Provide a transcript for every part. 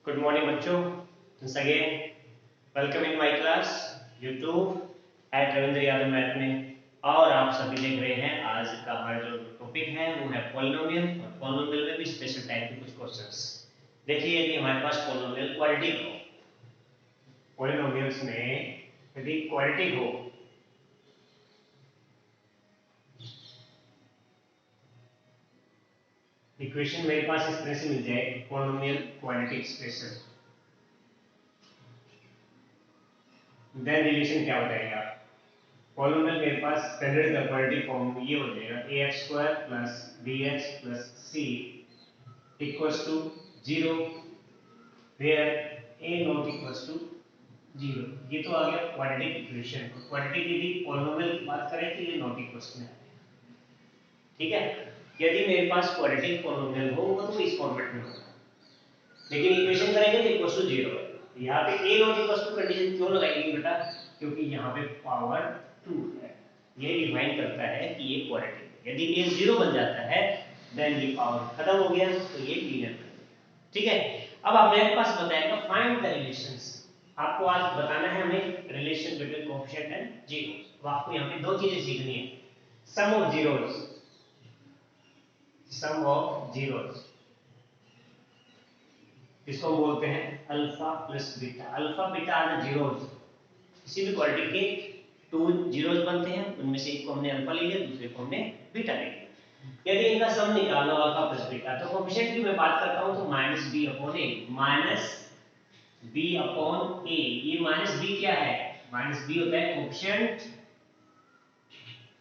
Good morning बच्चों, once again welcome in my class YouTube at Ravindra Yadav math में। और आप सभी देख रहे हैं आज का हमारा जो टॉपिक है वो है पॉलिनोमियल। और पॉलिनोमियल में भी स्पेशल टाइप के कुछ क्वेश्चंस। देखिए यदि हमारे पास पॉलिनोमियल क्वाड्रेटिक हो, पॉलिनोमियल्स में यदि क्वाड्रेटिक हो इक्वेशन मेरे पास इस तरह से मिल जाए polynomial quadratic special, then relation क्या बताएगा। पॉलिनोमियल मेरे पास स्टैंडर्ड का क्वाड्रेटिक फॉर्म ये हो जाएगा ax² plus bx plus c equals to 0 where a not equals to 0। ये तो आ गया क्वाड्रेटिक इक्वेशन। क्वाड्रेटिक यदि पॉलिनोमियल की बात करें तो ये नॉट इक्वल्स में आएगा, ठीक है। यदि मेरे पास क्वाड्रेटिक पॉलिनोमियल होगा तो इस फॉर्मेट में होगा, लेकिन इक्वेशन करेंगे तो इक्वल्स टू 0 है। यहाँ पे a not equals to condition क्यों लगाएंगे बेटा, क्योंकि यहाँ पे पावर 2 है। ये डिफाइन करता है कि ये क्वाड्रेटिक है। यदि a 0 बन जाता है देन ये पावर खत्म हो गया तो ये लीनियर बन गया, ठीक है। अब आप मेरे पास बताएगा फाइंड द रिलेशंस। आपको आज बताना है हमें relation between coefficient and zero. तो आपको यहाँ पे दो चीजें सीखनी है, sum of zeros, sum of zeros इसको हम बोलते हैं alpha plus beta. Alpha beta are the zeros. किसी भी क्वाड्रेटिक के टू जीरोस बनते हैं, उनमें से एक को हमने अल्फा ले लिया, दूसरे को हमने बीटा ले लिया। यदि इनका सम निकालना हो अल्फा प्लस बीटा, तो कोएफिशिएंट की मैं बात करता हूं तो माइनस बी अपॉन ए, माइनस बी अपॉन ए। ये माइनस बी क्या है, माइनस बी होता है coefficient,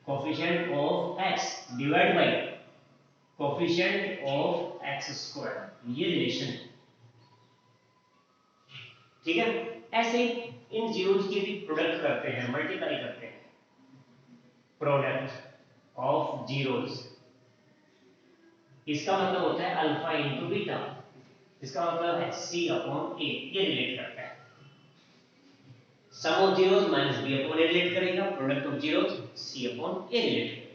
coefficient of x divide by coefficient of x square. ये रिलेशन है, ठीक है। ऐसे इन जीरोस की भी प्रोडक्ट करते हैं, मल्टीप्लाई करते हैं, प्रोडक्ट ऑफ जीरोस, इसका मतलब होता है अल्फा इंटू बीटा। इसका मतलब है c अपॉन a। ये रिलेट करता है sum of zeros minus b upon a relate करेगा, product of zeros c upon a relate करेगा।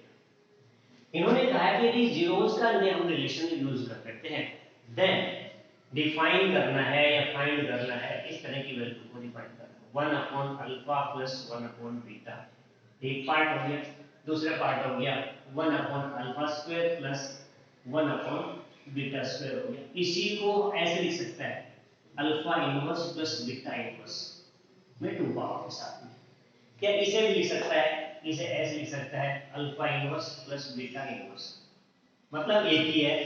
इन्होंने कहा कि यदि जीरोस का हम रिलेशन यूज कर सकते हैं, देन डिफाइन करना है या फाइंड करना है इस तरह की वैल्यू को डिफाइन करना, 1 upon alpha plus 1 upon beta. एक पार्ट हो गया, दूसरा पार्ट हो गया 1 upon alpha square plus 1 upon beta square हो गया। इसी को ऐसे लिख सकता है alpha inverse plus beta inverse में 2 पावर के साथ में। क्या इसे भी लिख सकता है, इसे ऐसे लिख सकता है alpha inverse plus beta inverse, मतलब एक ही है।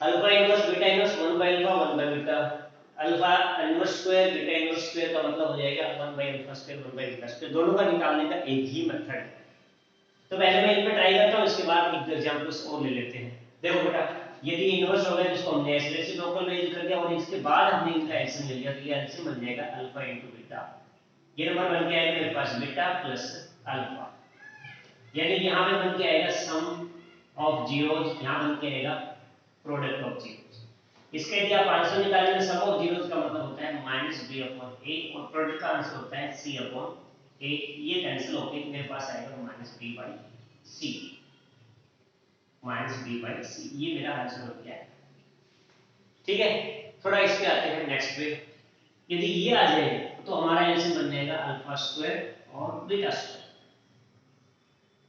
Alpha inverse beta inverse 1 by alpha 1 by beta, alpha inverse square beta inverse square का मतलब हो जाएगा 1 by alpha square 1 by beta square. दोनों का निकालने का एक ही मेथड है। तो पहले मैं इन पे ट्राई करता हूं, इसके बाद एक एग्जांपल्स और ले लेते हैं। देखो बेटा, यदि इनवर्स हो गया जिसको हमने ऐसे ऐसे लोकल में यूज कर दिया और इसके बाद हमने इनका एलसीएम ले लिया, तो ये एलसीएम बन जाएगा अल्फा इनटू बीटा। ये नंबर बन के आएगा मेरे पास बीटा प्लस अल्फा, यानी यहां पे बन के आएगा सम ऑफ जीरोस, यहां बन के आएगा प्रोडक्ट ऑफ जीरोस। इसका यदि आप आंसर निकालेंगे सम ऑफ जीरोस का मतलब होता है माइनस बी अपॉन ए और प्रोडक्ट का आंसर होता है सी अपॉन ए। ये कैंसिल होके मेरे पास आएगा minus B by C, minus B by C. ये मेरा आंसर हो गया है, ठीक है। थोड़ा इस पे आते हैं नेक्स्ट पे। यदि ये आ जाए तो हमारा एलसीएम बन जाएगा अल्फा स्क्वायर और बीटा स्क्वायर।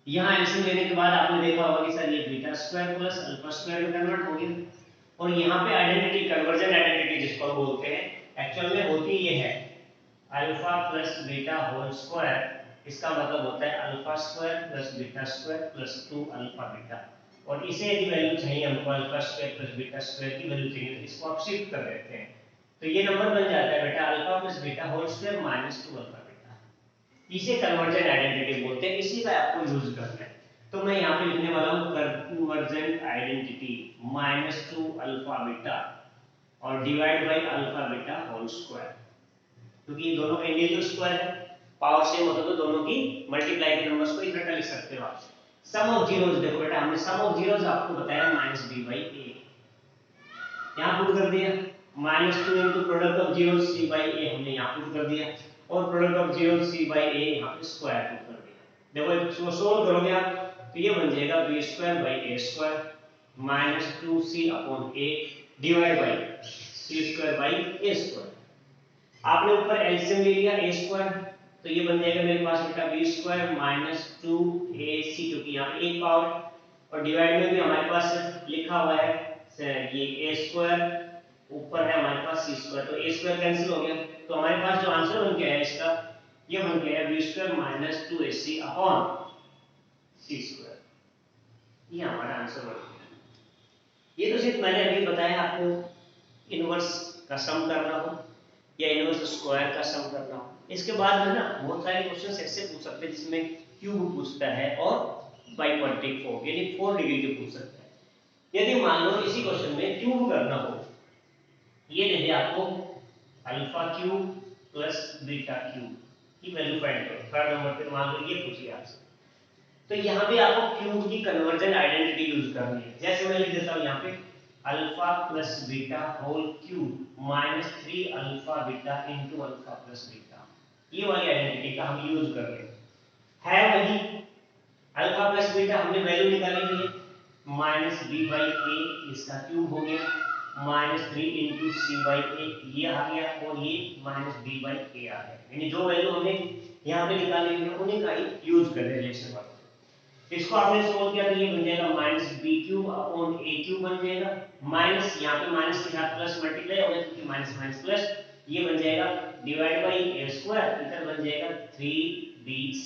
यहाँ एलसीएम लेने के बाद आपने देखा होगा कि सर ये beta square plus alpha square में कन्वर्ट हो गया। और यहाँ पे आइडेंटिटी, कन्वर्जन आइडेंटिटी जिसको हम बोलते हैं, एक्चुअल में होती ये है alpha plus beta whole square. इसका मतलब होता है alpha square plus beta square plus 2 alpha beta. और इसे यदि वैल्यू चाहिए हमको alpha square plus beta square की वैल्यू चाहिए, तो इसको आप शिफ्ट कर देते हैं, तो ये नंबर बन जाता है बेटा alpha plus beta whole square minus 2 alpha beta. इसे कन्वर्जन आइडेंटिटी बोलते हैं, इसी का आपको यूज करना है। तो मैं यहाँ पे लिखने वाला हूँ conversion identity minus 2 alpha beta और divide by alpha beta whole square, क्योंकि ये दोनों का इंडिविजुअल स्क्वायर है, पावर सेम होता तो दोनों की मल्टीप्लाई के नंबर्स को इकट्ठा लिख सकते हो आप। सम ऑफ जीरोस, देखो बेटा हमने सम ऑफ जीरोस आपको बताया माइनस बी बाई ए, यहाँ पुट कर दिया minus 2 into product of zeros C by A हमने यहाँ पुट कर दिया, और product of zeros C by A यहाँ पे स्क्वायर पुट कर दिया। देखो इसको सोल्व करोगे आप तो ये बन जाएगा B square by A square minus 2c upon A divide by c square by A square. आपने ऊपर एलसीएम ले लिया ए स्क्वायर, तो ये बन जाएगा मेरे पास बेटा बी स्क्वायर माइनस 2ac, क्योंकि यहाँ पे एक पावर है, और डिवाइड में भी हमारे पास लिखा हुआ है ये ए स्क्वायर, ऊपर है हमारे पास सी स्क्वायर, तो ए स्क्वायर कैंसिल हो गया, तो हमारे पास जो आंसर बन गया है इसका, ये बन गया है B square minus 2ac upon C square. ये हमारा आंसर बन गया। ये तो सिर्फ मैंने अभी बताया आपको इनवर्स का सम करना हो या इनवर्स स्क्वायर का सम करना हो। इसके बाद में ना बहुत सारे क्वेश्चंस ऐसे पूछ सकते हैं जिसमें क्यूब पूछता है और बाइक्वाड्रिक फॉर्म यानी 4 डिग्री के पूछ सकता है। यदि मान लो इसी क्वेश्चन में क्यूब करना हो, ये दे दे आपको alpha cube plus beta cube की वैल्यू फाइंड करो, थर्ड नंबर पे मान लो ये पूछिए आपसे, तो यहाँ पे आपको क्यूब की कन्वर्जन आइडेंटिटी यूज करनी है। जैसे मैं लिख देता हूँ यहाँ पे alpha plus beta whole cube minus 3 alpha beta into alpha plus beta, ये वाली आइडेंटिटी का हम यूज कर रहे हैं वही अल्फा प्लस बीटा हमने वैल्यू निकाली हुई है माइनस बी बाई ए, इसका क्यूब हो गया माइनस 3 इंटू सी बाई ए, ये आ गया, और ये माइनस बी बाई ए आ गया, यानी जो वैल्यू हमने यहाँ पे निकाली हुई है उन्हीं का ही यूज कर रहे हैं रिलेशन वाला। इसको आपने सोल्व किया तो ये बन जाएगा माइनस बी क्यूब अपॉन ए क्यूब बन जाएगा, माइनस यहाँ पे माइनस के साथ प्लस मल्टीप्लाई हो गया क्योंकि माइनस माइनस प्लस, ये बन जाएगा डिवाइड बाई ए स्क्वायर, इधर बन जाएगा 3bc।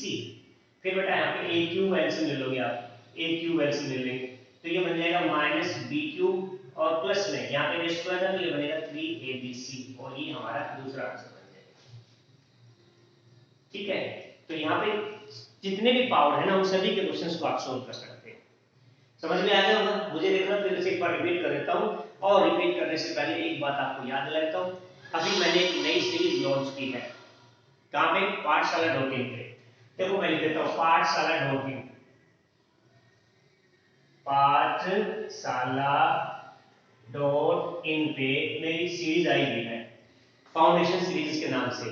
फिर बेटा यहाँ पे ए क्यूब एलसीएम ले लोगे आप, ए क्यूब एलसीएम ले लेंगे तो ये बन जाएगा माइनस बी क्यूब और प्लस में यहाँ पे ए स्क्वायर है तो ये बनेगा 3abc, और ये हमारा दूसरा आंसर बन जाएगा। ठीक है, तो यहाँ पे जितने भी पावर है ना उन सभी के क्वेश्चंस को आप सोल्व कर सकते हैं। समझ में आ गया होगा? मुझे देखना फिर से एक बार रिपीट कर देता हूँ, और रिपीट करने से पहले एक बात आपको याद दिला देता हूँ। अभी मैंने एक नई सीरीज लॉन्च की है, कहाँ पे? पाठशाला डॉट इन पे। देखो मैं लिख देता हूँ पाठशाला डॉट इन, पाठशाला डॉट इन पे मेरी सीरीज आई हुई है फाउंडेशन सीरीज के नाम से।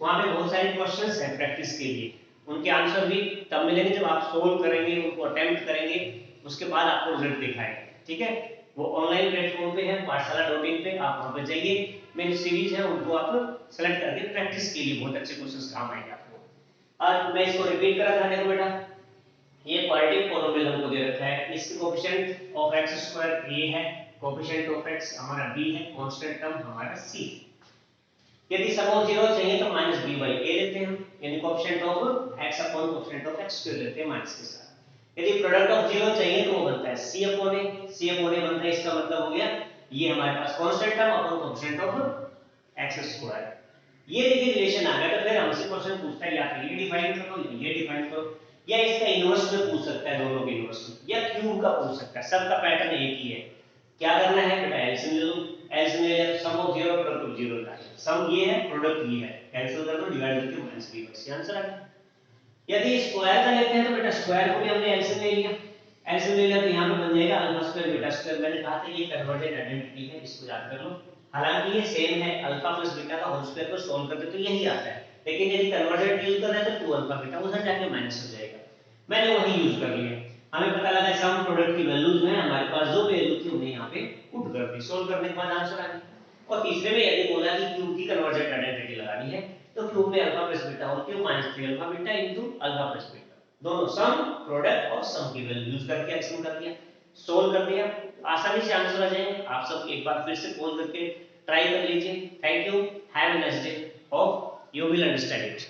वहां पे बहुत सारे क्वेश्चंस हैं प्रैक्टिस के लिए, उनके आंसर भी तब मिलेंगे जब आप सोल्व करेंगे, उनको अटेम्प्ट करेंगे, उसके बाद आपको रिजल्ट दिखाएंगे। ठीक है, वो ऑनलाइन प्लेटफॉर्म पे है पाठशाला डॉट इन पे, आप वहां पे जाइए, मेरी सीरीज है उनको आप सेलेक्ट करके प्रैक्टिस के लिए बहुत अच्छे क्वेश्चंस काम आएंगे आपको। आज मैं इसको रिपीट कर रहा था, देखो बेटा ये क्वाड्रेटिक पॉलिनोमियल हमको दे रखा है, इसके coefficient of x square a है, कोएफिशिएंट ऑफ x हमारा b है, कांस्टेंट टर्म हमारा c। यदि सम ऑफ 0 चाहिए तो माइनस b बाई a लेते हैं, यानी coefficient of x upon coefficient of x square लेते हैं माइनस के साथ। यदि प्रोडक्ट ऑफ 0 चाहिए तो वो बनता है c upon a, c upon a बनता है, इसका मतलब हो गया ये हमारे पास constant term upon coefficient of x square. ये देखिए रिलेशन आ गया, तो फिर हमसे क्वेश्चन पूछता है या तो ये डिफाइन करो या ये डिफाइन करो, या इसका इनवर्स में पूछ सकता है, दोनों के इनवर्स में, या क्यूब का पूछ सकता है, सबका पैटर्न एक ही है। क्या करना है बेटा? एलसीएम ले लो, एलसीएम ले लिया सम ऑफ 0 प्रोडक्ट ऑफ 0 का सम ये है, प्रोडक्ट ये है, कैंसिल कर दो, डिवाइड करके माइनस b बस, आंसर आ गया। यदि स्क्वायर का लेते हैं तो बेटा स्क्वायर को भी हमने एलसीएम ले लिया, एलसीएम ले लिया तो यहां पे बन जाएगा अल्फा स्क्वायर बीटा स्क्वायर। मैंने कहा था ये कन्वर्टेड आइडेंटिटी है, इसको याद कर लो। हालांकि ये सेम है, अल्फा प्लस बीटा का होल स्क्वायर को सॉल्व करते तो यही आता है, लेकिन यदि कन्वर्टेड यूज कर रहे हैं तो 2 अल्फा बीटा उधर जाके माइनस हो जाएगा, मैंने वही यूज कर लिया। हमें पता लगा सम प्रोडक्ट की वैल्यूज में हमारे पास जो वैल्यू थी उन्हें यहाँ पे पुट कर दी, सोल्व करने के बाद आंसर आ गया। और तीसरे में यदि बोला कि क्यूब की कन्वर्जेंट आइडेंटिटी लगानी है तो क्यूब में alpha plus beta whole cube minus 3 alpha beta into alpha plus beta, दोनों सम प्रोडक्ट और सम की वैल्यू यूज करके एक्सप्लेन कर दिया, सोल्व कर दिया, आसानी से आंसर आ जाएंगे। आप सब एक बार फिर से पॉज करके ट्राई कर लीजिए। Thank you, have a nice day, hope you will understand it.